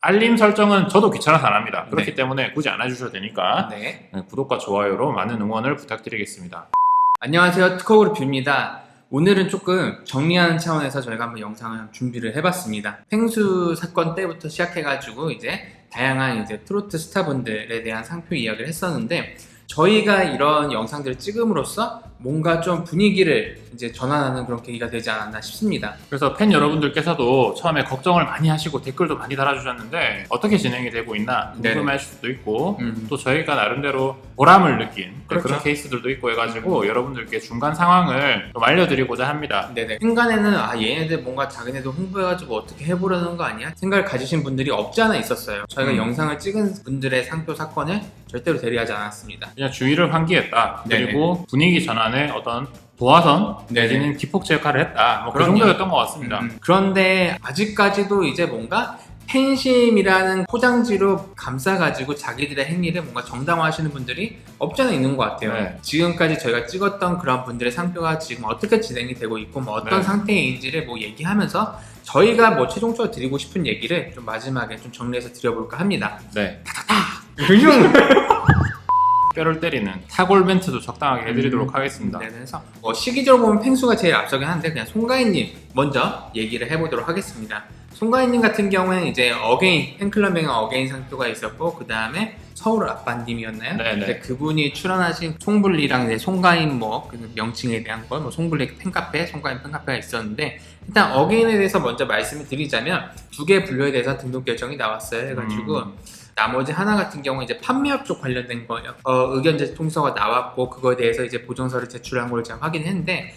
알림 설정은 저도 귀찮아서 안 합니다. 그렇기 네. 때문에 굳이 안 해주셔도 되니까 네. 구독과 좋아요로 많은 응원을 부탁드리겠습니다. 안녕하세요. 특허그룹뷰입니다. 오늘은 조금 정리하는 차원에서 저희가 한번 영상을 준비를 해봤습니다. 펭수 사건 때부터 시작해가지고 이제 다양한 이제 트로트 스타분들에 대한 상표 이야기를 했었는데 저희가 이런 영상들을 찍음으로써 뭔가 좀 분위기를 이제 전환하는 그런 계기가 되지 않았나 싶습니다. 그래서 팬 여러분들께서도 처음에 걱정을 많이 하시고 댓글도 많이 달아주셨는데 어떻게 진행이 되고 있나 궁금해하실 수도 있고 또 저희가 나름대로 보람을 느낀 그렇죠. 그런 케이스들도 있고 해가지고 여러분들께 중간 상황을 좀 알려드리고자 합니다. 네네. 순간에는 얘네들 뭔가 자기네도 홍보해가지고 어떻게 해보려는 거 아니야? 생각을 가지신 분들이 없지 않아 있었어요. 저희가 영상을 찍은 분들의 상표 사건을 절대로 대리하지 않았습니다. 그냥 주의를 환기했다. 네네. 그리고 분위기 전환에 어떤 도화선 내지는 기폭제 역할을 했다. 뭐 그 그럼요. 정도였던 것 같습니다. 그런데 아직까지도 이제 뭔가 팬심이라는 포장지로 감싸가지고 자기들의 행위를 뭔가 정당화하시는 분들이 없지 않아 있는 것 같아요. 네. 지금까지 저희가 찍었던 그런 분들의 상표가 지금 어떻게 진행이 되고 있고 뭐 어떤 네. 상태인지를 뭐 얘기하면서 저희가 뭐 최종적으로 드리고 싶은 얘기를 좀 마지막에 좀 정리해서 드려볼까 합니다. 네. 흉! 뼈를 때리는 타골 멘트도 적당하게 해드리도록 하겠습니다. 네, 그래서 시기적으로 보면 펭수가 제일 앞서긴 한데 그냥 송가인님 먼저 얘기를 해보도록 하겠습니다. 송가인님 같은 경우에는 이제 어게인 팬클럽명의 어게인 상표가 있었고 그 다음에 서울 아빠님이었나요? 네네. 근데 그분이 출연하신 송블리랑 이제 송가인 그 명칭에 대한 거, 뭐 송블리 팬카페, 송가인 팬카페가 있었는데 일단 어게인에 대해서 먼저 말씀을 드리자면 두 개 분류에 대해서 등록 결정이 나왔어요. 해가지고 나머지 하나 같은 경우는 이제 판매업 쪽 관련된 거예요. 의견 제시 통지서가 나왔고 그거에 대해서 이제 보정서를 제출한 걸 제가 확인했는데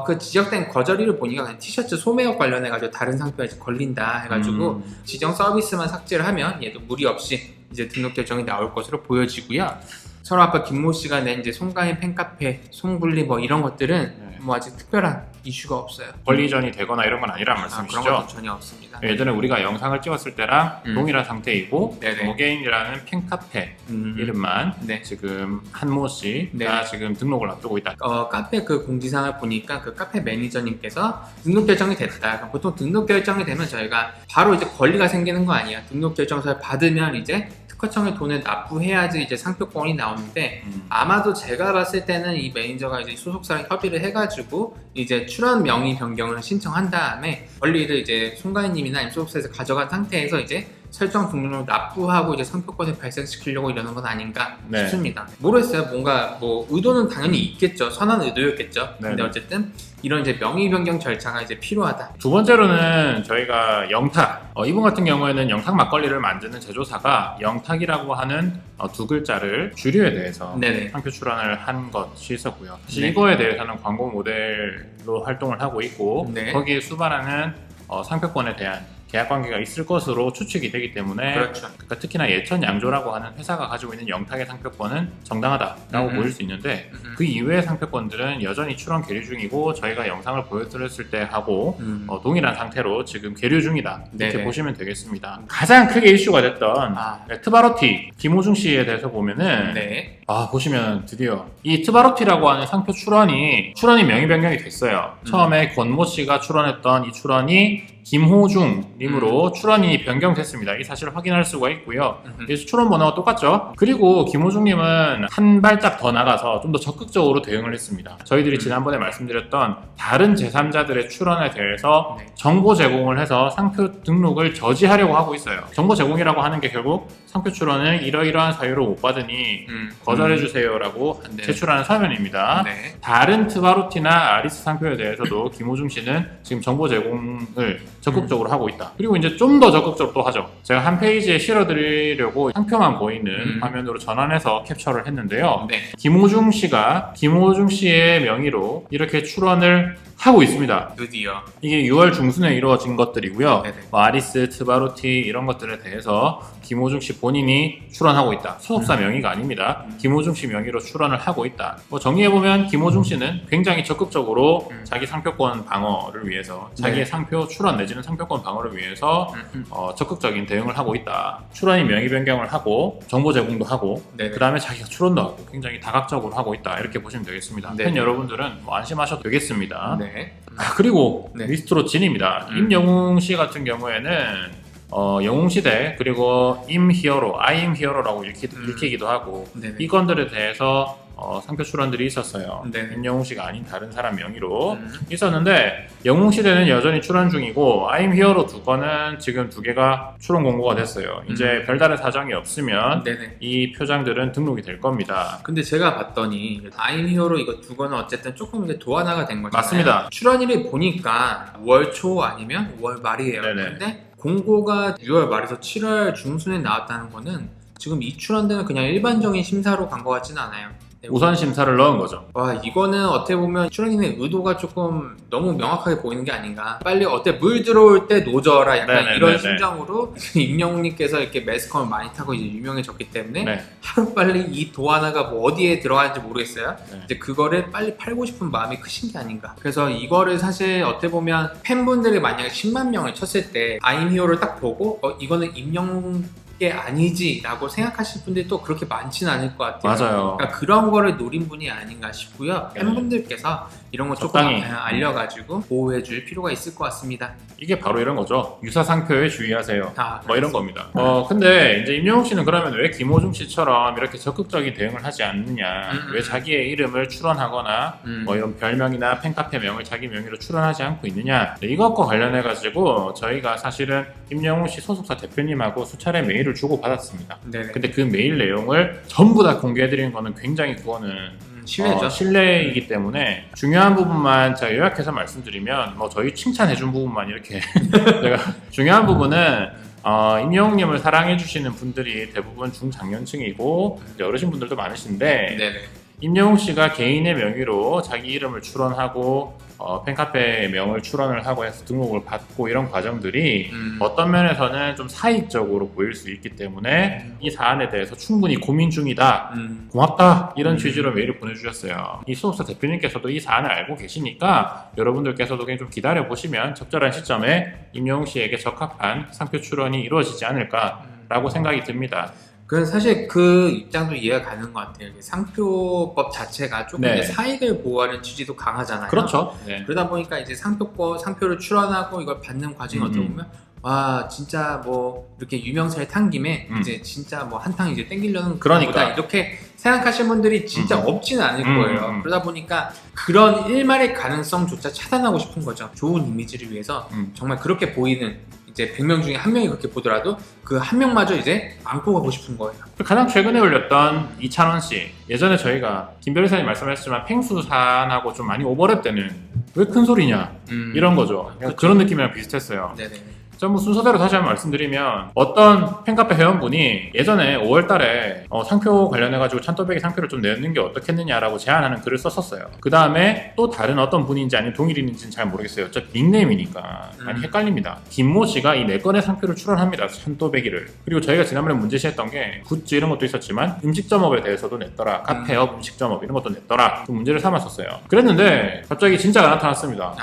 그 지적된 거절일을 보니까 그냥 티셔츠 소매업 관련해가지고 다른 상표에 걸린다 해가지고 지정 서비스만 삭제를 하면 얘도 무리 없이 이제 등록 결정이 나올 것으로 보여지고요. 서로 아빠 김모 씨가 낸 이제 송가인 팬카페, 송블리 뭐 이런 것들은 뭐 아직 특별한 이슈가 없어요. 권리전이 되거나 이런 건 아니란 말씀이시죠? 그런 것도 전혀 없습니다. 예전에 우리가 영상을 찍었을 때랑 동일한 상태이고 네네. 어게인이라는 팬카페 이름만 네. 지금 한모 씨가 네. 지금 등록을 앞두고 있다. 카페 그 공지사항을 보니까 그 카페 매니저님께서 등록 결정이 됐다. 보통 등록 결정이 되면 저희가 바로 이제 권리가 생기는 거 아니야. 등록 결정서를 받으면 이제 특허청에 돈을 납부해야지 이제 상표권이 나오는데 아마도 제가 봤을 때는 이 매니저가 이제 소속사랑 협의를 해가지고 이제 출연 명의 변경을 신청한 다음에 권리를 이제 송가인님이나 소속사에서 가져간 상태에서 이제 설정 등록을 납부하고 이제 상표권을 발생시키려고 이러는 건 아닌가 네. 싶습니다. 모르겠어요. 뭔가 뭐 의도는 당연히 있겠죠. 선한 의도였겠죠. 근데 네. 어쨌든 이런 이제 명의 변경 절차가 이제 필요하다. 두 번째로는 저희가 영탁, 이분 같은 경우에는 영탁 막걸리를 만드는 제조사가 영탁이라고 하는 두 글자를 주류에 대해서 네네. 상표 출원을 한 것이 있었고요. 사실 네. 이거에 대해서는 광고 모델로 활동을 하고 있고 네. 거기에 수반하는 상표권에 대한 계약 관계가 있을 것으로 추측이 되기 때문에 그렇죠. 그러니까 특히나 예천 양조라고 하는 회사가 가지고 있는 영탁의 상표권은 정당하다라고 보일 수 있는데 그 이외의 상표권들은 여전히 출원 계류 중이고 저희가 영상을 보여드렸을 때 하고 동일한 상태로 지금 계류 중이다 이렇게 네네. 보시면 되겠습니다. 가장 크게 이슈가 됐던 트바로티 김호중 씨에 대해서 보면은 네. 보시면 드디어 이 트바로티라고 하는 상표 출원이 명의 변경이 됐어요. 처음에 권모 씨가 출원했던 이 출원이 김호중 님으로 출원이 변경됐습니다. 이 사실을 확인할 수가 있고요. 그래서 출원 번호가 똑같죠. 그리고 김호중 님은 한 발짝 더 나가서 좀 더 적극적으로 대응을 했습니다. 저희들이 지난번에 말씀드렸던 다른 제3자들의 출원에 대해서 정보 제공을 해서 상표 등록을 저지하려고 하고 있어요. 정보 제공이라고 하는 게 결국 상표 출원을 이러이러한 사유로 못 받으니 거절해주세요라고 제출하는 서면입니다. 네. 다른 트바로티나 아리스 상표에 대해서도 김호중 씨는 지금 정보 제공을 적극적으로 하고 있다. 그리고 이제 좀 더 적극적으로 또 하죠. 제가 한 페이지에 실어드리려고 상표만 보이는 화면으로 전환해서 capture를 했는데요. 네. 김호중 씨가 김호중 씨의 명의로 이렇게 출원을 하고 있습니다. 드디어. 이게 6월 중순에 이루어진 것들이고요. 네네. 뭐 아리스, 트바로티 이런 것들에 대해서 김호중 씨 본인이 출원하고 있다. 소속사 명의가 아닙니다. 김호중 씨 명의로 출원을 하고 있다. 뭐 정리해보면 김호중 씨는 굉장히 적극적으로 자기 상표권 방어를 위해서 자기의 상표 출원 내지는 상표권 방어를 위해서 적극적인 대응을 하고 있다. 출원이 명의 변경을 하고 정보 제공도 하고 네네. 그 다음에 자기가 출원도 하고 굉장히 다각적으로 하고 있다. 이렇게 보시면 되겠습니다. 네네. 팬 여러분들은 뭐 안심하셔도 되겠습니다. 네. 그리고 네. 미스트로 진입니다. 임영웅 씨 같은 경우에는 영웅시대 그리고 임히어로, 아임히어로라고 읽히기도 하고 네네. 이 건들에 대해서 상표 출원들이 있었어요. 네네. 임영웅씨가 아닌 다른 사람 명의로 있었는데 영웅시대는 여전히 출원 중이고 아임히어로 두 건은 지금 두 개가 출원 공고가 됐어요. 이제 별다른 사정이 없으면 네네. 이 표장들은 등록이 될 겁니다. 근데 제가 봤더니 아임히어로 이거 두 거는 어쨌든 조금 이제 도안화가 된 거잖아요. 맞습니다. 출원일을 보니까 5월 초 아니면 5월 말이에요. 네네. 근데 공고가 6월 말에서 7월 중순에 나왔다는 거는 지금 이 출원대는 그냥 일반적인 심사로 간 것 같지는 않아요. 네, 우선 심사를 넣은 거죠. 와, 이거는 어떻게 보면 출연인의 의도가 조금 너무 명확하게 보이는 게 아닌가. 빨리 물 들어올 때 노져라 약간 네네네네. 이런 심정으로 임영웅님께서 이렇게 매스컴을 많이 타고 이제 유명해졌기 때문에 네. 하루 빨리 이 도안화가 뭐 어디에 들어가는지 모르겠어요. 네. 이제 그거를 빨리 팔고 싶은 마음이 크신 게 아닌가. 그래서 이거를 사실 어떻게 보면 팬분들이 만약에 10만 명을 쳤을 때 아임히어로를 딱 보고 이거는 임영웅 게 아니지 라고 생각하실 분들이 또 그렇게 많지는 않을 것 같아요. 맞아요. 그러니까 그런 거를 노린 분이 아닌가 싶고요. 네. 팬분들께서 이런 거 조금 적당히. 알려가지고 보호해 줄 필요가 있을 것 같습니다. 이게 바로 이런 거죠. 유사상표에 주의하세요. 뭐 이런 겁니다. 네. 근데 이제 임영웅 씨는 그러면 왜 김호중 씨처럼 이렇게 적극적인 대응을 하지 않느냐? 왜 자기의 이름을 출원하거나 뭐 이런 별명이나 팬카페명을 자기 명의로 출원하지 않고 있느냐? 네, 이것과 관련해 가지고 저희가 사실은 임영웅 씨 소속사 대표님하고 수차례 메일을 주고 받았습니다. 네네. 근데 그 메일 내용을 전부 다 공개해드리는 거는 굉장히 그거는 실례죠. 신뢰이기 때문에 중요한 부분만 제가 요약해서 말씀드리면 뭐 저희 칭찬해준 부분만 이렇게 제가 중요한 부분은 임영웅님을 사랑해주시는 분들이 대부분 중장년층이고 이제 어르신 분들도 많으신데 네네. 임영웅 씨가 개인의 명의로 자기 이름을 출원하고 팬카페 명을 출원을 하고 해서 등록을 받고 이런 과정들이 어떤 면에서는 좀 사익적으로 보일 수 있기 때문에 이 사안에 대해서 충분히 고민 중이다. 고맙다. 이런 취지로 메일을 보내주셨어요. 이 소속사 대표님께서도 이 사안을 알고 계시니까 여러분들께서도 그냥 좀 기다려 보시면 적절한 시점에 임영웅 씨에게 적합한 상표 출원이 이루어지지 않을까라고 생각이 듭니다. 그래서 사실 그 입장도 이해가 가는 것 같아요. 상표법 자체가 조금 네. 이제 사익을 보호하는 취지도 강하잖아요. 그렇죠. 네. 그러다 보니까 이제 상표를 출원하고 이걸 받는 과정이 어떻게 보면 와 진짜 뭐 이렇게 유명세를 탄 김에 이제 진짜 뭐 한탕 이제 땡기려는 그러니까. 거다 이렇게 생각하시는 분들이 진짜 없지는 않을 거예요. 그러다 보니까 그런 일말의 가능성조차 차단하고 싶은 거죠. 좋은 이미지를 위해서 정말 그렇게 보이는 이제 100명 중에 한 명이 그렇게 보더라도 그 한 명마저 이제 안고 가고 싶은 거예요. 가장 최근에 올렸던 이찬원 씨, 예전에 저희가 김 변호사님 말씀하셨지만 팽수산하고 좀 많이 오버랩되는 왜 큰 소리냐 이런 거죠. 그렇죠. 그런 느낌이랑 비슷했어요. 네네. 자, 뭐 순서대로 다시 한번 말씀드리면 어떤 팬카페 회원분이 예전에 5월달에 상표 관련해가지고 찬또배기 상표를 좀 내는 게 어떻겠느냐라고 제안하는 글을 썼었어요. 그 다음에 또 다른 어떤 분인지 아니면 동일인지는 잘 모르겠어요. 어차피 닉네임이니까 많이 헷갈립니다. 김모 씨가 이 4건의 상표를 출원합니다. 찬또배기를. 그리고 저희가 지난번에 문제시했던 게 굿즈 이런 것도 있었지만 음식점업에 대해서도 냈더라. 카페업, 음식점업 이런 것도 냈더라. 그 문제를 삼았었어요. 그랬는데 갑자기 진짜가 나타났습니다.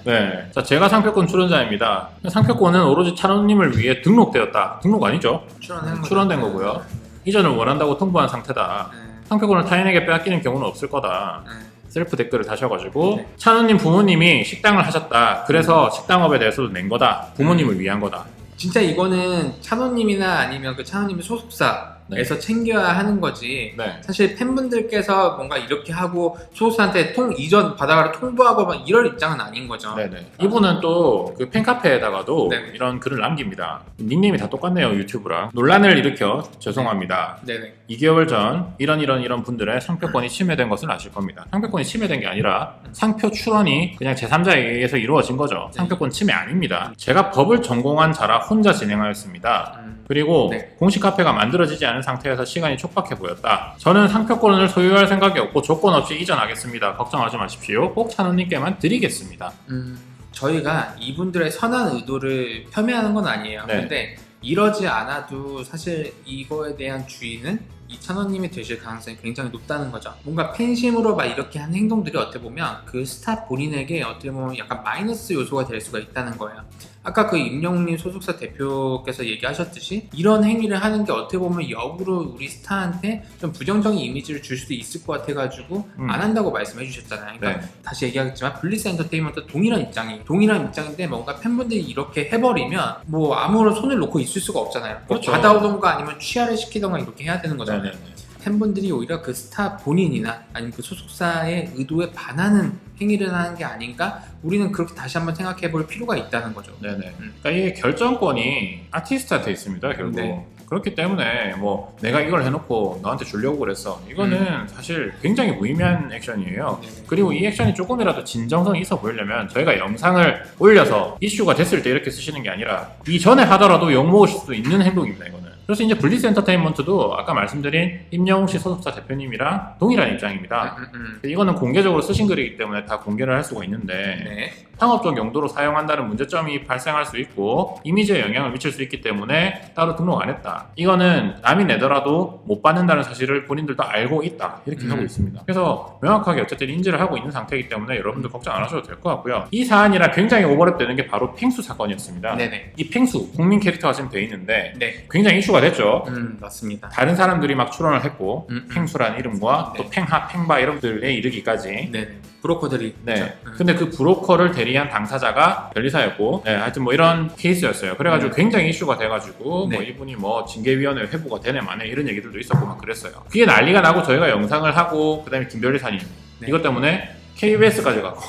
네, 자 제가 상표권 출원자입니다. 상표권은 오로지 찬원님을 위해 등록되었다. 등록 아니죠? 출원된 거고요. 이전을 원한다고 통보한 상태다. 상표권을 타인에게 빼앗기는 경우는 없을 거다. 셀프 댓글을 다셔가지고 찬원님 부모님이 식당을 하셨다. 그래서 식당업에 대해서도 낸 거다. 부모님을 위한 거다. 진짜 이거는 찬호님이나 아니면 그 찬호님의 소속사에서 챙겨야 하는 거지. 네. 사실 팬분들께서 뭔가 이렇게 하고 소속사한테 이전 받아가라 통보하고 막 이럴 입장은 아닌 거죠. 네네. 이분은 또 그 팬카페에다가도 네네. 이런 글을 남깁니다. 닉네임이 다 똑같네요. 유튜브랑. 논란을 일으켜 죄송합니다. 네네. 2개월 전 이런 분들의 상표권이 침해된 것을 아실 겁니다. 상표권이 침해된 게 아니라 상표 출원이 그냥 제3자에 의해서 이루어진 거죠. 상표권 침해 아닙니다. 제가 법을 전공한 자라 혼자 진행하였습니다. 그리고 공식 카페가 만들어지지 않은 상태에서 시간이 촉박해 보였다. 저는 상표권을 소유할 생각이 없고 조건 없이 이전하겠습니다. 걱정하지 마십시오. 꼭 찬원님께만 드리겠습니다. 저희가 이분들의 선한 의도를 폄훼하는 건 아니에요. 네. 근데 이러지 않아도 사실 이거에 대한 주의는 이찬원님이 되실 가능성이 굉장히 높다는 거죠. 뭔가 팬심으로 막 이렇게 한 행동들이 어떻게 보면 그 스타 본인에게 어떻게 보면 약간 마이너스 요소가 될 수가 있다는 거예요. 아까 그 임영웅님 소속사 대표께서 얘기하셨듯이 이런 행위를 하는 게 어떻게 보면 역으로 우리 스타한테 좀 부정적인 이미지를 줄 수도 있을 것 같아가지고 안 한다고 말씀해 주셨잖아요. 그러니까 네. 다시 얘기하겠지만 블리스 엔터테인먼트 동일한 입장인데 뭔가 팬분들이 이렇게 해버리면 뭐 아무런 손을 놓고 있을 수가 없잖아요. 그렇죠. 받아오던가 아니면 취하를 시키던가 이렇게 해야 되는 거잖아요. 네네네. 팬분들이 오히려 그 스타 본인이나 아니면 그 소속사의 의도에 반하는 행위를 하는 게 아닌가? 우리는 그렇게 다시 한번 생각해 볼 필요가 있다는 거죠. 네네. 그러니까 이게 결정권이 아티스트한테 있습니다, 결국. 네. 그렇기 때문에 뭐 내가 이걸 해놓고 너한테 주려고 그랬어. 이거는 사실 굉장히 무의미한 액션이에요. 네네. 그리고 이 액션이 조금이라도 진정성이 있어 보이려면 저희가 영상을 올려서 이슈가 됐을 때 이렇게 쓰시는 게 아니라 이전에 하더라도 욕먹으실 수도 있는 행동입니다, 이거는. 그래서 이제 블리스 엔터테인먼트도 아까 말씀드린 임영웅 씨 소속사 대표님이랑 동일한 입장입니다. 이거는 공개적으로 쓰신 글이기 때문에 다 공개를 할 수가 있는데 네. 상업적 용도로 사용한다는 문제점이 발생할 수 있고 이미지에 영향을 미칠 수 있기 때문에 따로 등록 안 했다. 이거는 남이 내더라도 못 받는다는 사실을 본인들도 알고 있다. 이렇게 하고 있습니다. 그래서 명확하게 어쨌든 인지를 하고 있는 상태이기 때문에 여러분들 걱정 안 하셔도 될 것 같고요. 이 사안이랑 굉장히 오버랩되는 게 바로 팽수 사건이었습니다. 네네. 이 팽수, 국민 캐릭터가 지금 돼 있는데 네. 굉장히 이슈가 됐죠. 맞습니다. 다른 사람들이 막 출연을 했고 팽수라는 이름과 네. 또 팽하, 팽바 이름들에 이르기까지 네네. 브로커들이. 네. 근데 그 브로커를 대리한 당사자가 변리사였고, 네, 하여튼 뭐 이런 케이스였어요. 그래가지고 굉장히 이슈가 돼가지고, 네. 뭐 이분이 뭐 징계위원회 회부가 되네 마네 이런 얘기들도 있었고 막 그랬어요. 그게 난리가 나고 저희가 영상을 하고, 그 다음에 김변리사님 네. 이것 때문에 KBS까지 가고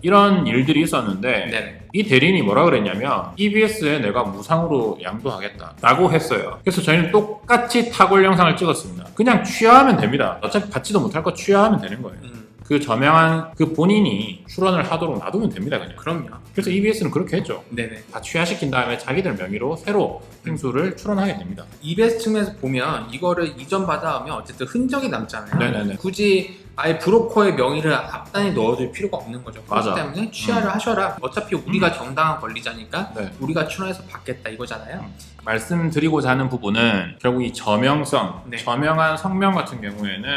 이런 일들이 있었는데 네네. 이 대리인이 뭐라 그랬냐면 EBS에 내가 무상으로 양도하겠다 라고 했어요. 그래서 저희는 똑같이 타골 영상을 찍었습니다. 그냥 취하하면 됩니다. 어차피 받지도 못할 거 취하하면 되는 거예요. 그 저명한 그 본인이 출연을 하도록 놔두면 됩니다, 그냥. 그럼요. 그래서 EBS는 그렇게 했죠. 네네. 다 취하시킨 다음에 자기들 명의로 새로 펭수를 출연하게 됩니다. EBS 측면에서 보면 이거를 이전 받아오면 어쨌든 흔적이 남잖아요. 네네네. 굳이 아예 브로커의 명의를 앞단에 넣어둘 필요가 없는 거죠. 맞아. 그렇기 때문에 취하를 하셔라. 어차피 우리가 정당한 권리자니까 네. 우리가 출연해서 받겠다 이거잖아요. 말씀드리고자 하는 부분은 결국 이 저명성, 네. 저명한 성명 같은 경우에는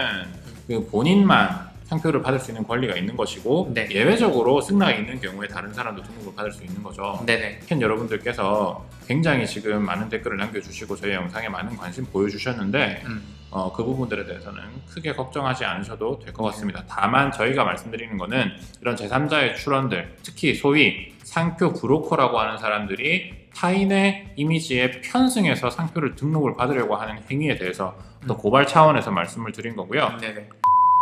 그 본인만 상표를 받을 수 있는 권리가 있는 것이고 네. 예외적으로 승낙이 있는 경우에 다른 사람도 등록을 받을 수 있는 거죠. 네네. 팬 여러분들께서 굉장히 지금 많은 댓글을 남겨주시고 저희 영상에 많은 관심 보여주셨는데 그 부분들에 대해서는 크게 걱정하지 않으셔도 될 것 같습니다. 다만 저희가 말씀드리는 거는 이런 제3자의 출원들, 특히 소위 상표 브로커라고 하는 사람들이 타인의 이미지에 편승해서 상표를 등록을 받으려고 하는 행위에 대해서 더 고발 차원에서 말씀을 드린 거고요. 네네.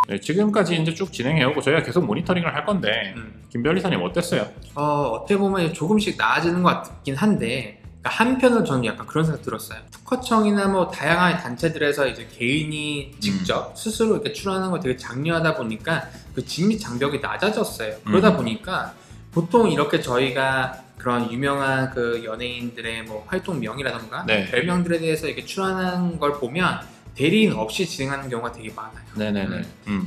네, 지금까지 이제 쭉 진행해오고 저희가 계속 모니터링을 할 건데 김변리사님 어땠어요? 어떻게 보면 조금씩 나아지는 것 같긴 한데 그러니까 한편으로 저는 약간 그런 생각 들었어요. 특허청이나 뭐 다양한 단체들에서 이제 개인이 직접 스스로 이렇게 출연하는 걸 되게 장려하다 보니까 그 진입 장벽이 낮아졌어요. 그러다 보니까 보통 이렇게 저희가 그런 유명한 그 연예인들의 뭐 활동명이라던가 네. 별명들에 대해서 이렇게 출연하는 걸 보면 대리인 없이 진행하는 경우가 되게 많아요. 네네네.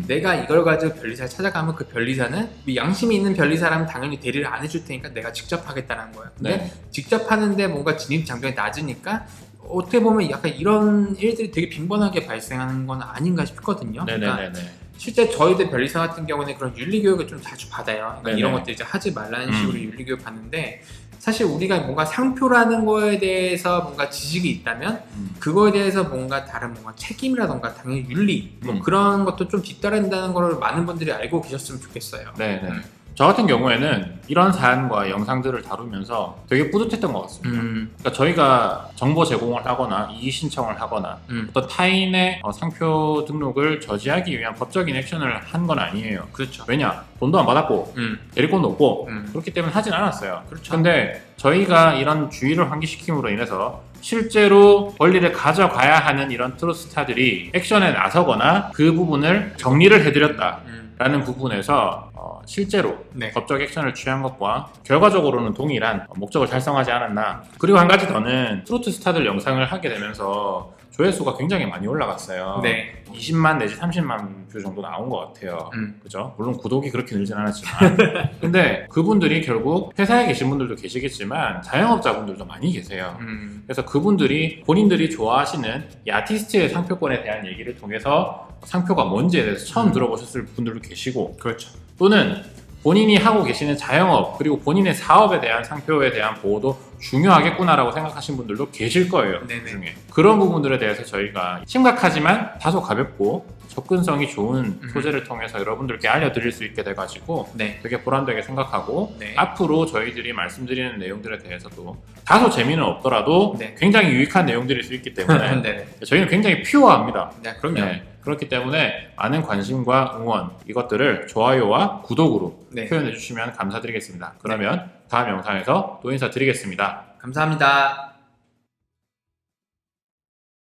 내가 이걸 가지고 변리사를 찾아가면 그 변리사는 양심이 있는 변리사라면 당연히 대리를 안 해줄 테니까 내가 직접 하겠다는 거예요. 근데 네. 직접 하는데 뭔가 진입 장벽이 낮으니까 어떻게 보면 약간 이런 일들이 되게 빈번하게 발생하는 건 아닌가 싶거든요. 그러니까 네네네네. 실제 저희들 변리사 같은 경우는 그런 윤리교육을 좀 자주 받아요. 그러니까 네네. 이런 것들 이제 하지 말라는 식으로 윤리교육 받는데 사실 우리가 뭔가 상표라는 거에 대해서 뭔가 지식이 있다면 그거에 대해서 뭔가 다른 뭔가 책임이라던가 당연히 윤리 뭐 그런 것도 좀 뒤따른다는 걸 많은 분들이 알고 계셨으면 좋겠어요. 네네. 저 같은 경우에는 이런 사안과 영상들을 다루면서 되게 뿌듯했던 것 같습니다. 그러니까 저희가 정보 제공을 하거나 이의 신청을 하거나 어떤 타인의 상표 등록을 저지하기 위한 법적인 액션을 한 건 아니에요. 그렇죠. 왜냐? 돈도 안 받았고 대리권도 없고 그렇기 때문에 하진 않았어요. 그렇죠. 근데 저희가 이런 주의를 환기시킴으로 인해서 실제로 권리를 가져가야 하는 이런 트로스타들이 액션에 나서거나 그 부분을 정리를 해드렸다라는 부분에서 실제로 네. 법적 액션을 취한 것과 결과적으로는 동일한 목적을 달성하지 않았나. 그리고 한 가지 더는 트로트 스타들 영상을 하게 되면서 조회수가 굉장히 많이 올라갔어요. 네. 20만 내지 30만 뷰 정도 나온 것 같아요. 그죠? 물론 구독이 그렇게 늘진 않았지만. 근데 그분들이 결국 회사에 계신 분들도 계시겠지만 자영업자분들도 많이 계세요. 그래서 그분들이 본인들이 좋아하시는 이 아티스트의 상표권에 대한 얘기를 통해서 상표가 뭔지에 대해서 처음 들어보셨을 분들도 계시고 그렇죠. 또는 본인이 하고 계시는 자영업 그리고 본인의 사업에 대한 상표에 대한 보호도 중요하겠구나라고 생각하신 분들도 계실 거예요. 네네. 그 중에 그런 부분들에 대해서 저희가 심각하지만 다소 가볍고 접근성이 좋은 소재를 통해서 여러분들께 알려드릴 수 있게 돼가지고 네. 되게 보람되게 생각하고 네. 앞으로 저희들이 말씀드리는 내용들에 대해서도 다소 재미는 없더라도 네. 굉장히 유익한 내용들일 수 있기 때문에 네. 저희는 굉장히 퓨어합니다. 네, 그럼요. 네, 그렇기 때문에 많은 관심과 응원 이것들을 좋아요와 구독으로 네. 표현해 주시면 감사드리겠습니다. 그러면 다음 영상에서 또 인사드리겠습니다. 감사합니다.